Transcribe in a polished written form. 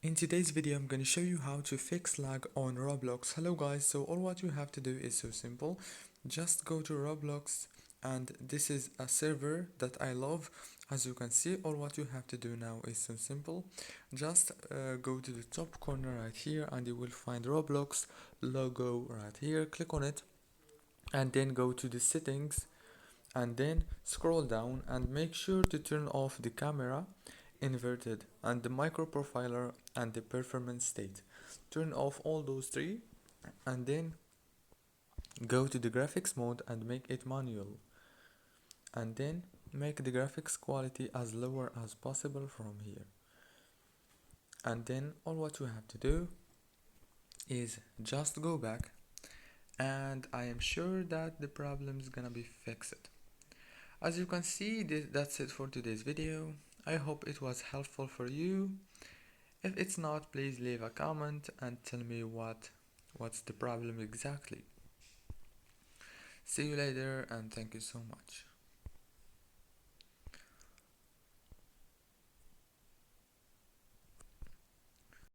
In today's video, I'm going to show you how to fix lag on Roblox. Hello guys, so all what you have to do is so simple. Just go to Roblox, and this is a server that I love. As you can see, all what you have to do now is so simple. Just go to the top corner right here and you will find Roblox logo right here. Click on it and then go to the settings and then scroll down and make sure to turn off the camera inverted and the micro profiler and the performance state. Turn off all those three and then go to the graphics mode and make it manual, and then make the graphics quality as lower as possible from here. And then all what you have to do is just go back, and I am sure that the problem is gonna be fixed. As you can see, that's it for today's video. I hope it was helpful for you. If it's not, please leave a comment and tell me what's the problem exactly. See you later and thank you so much.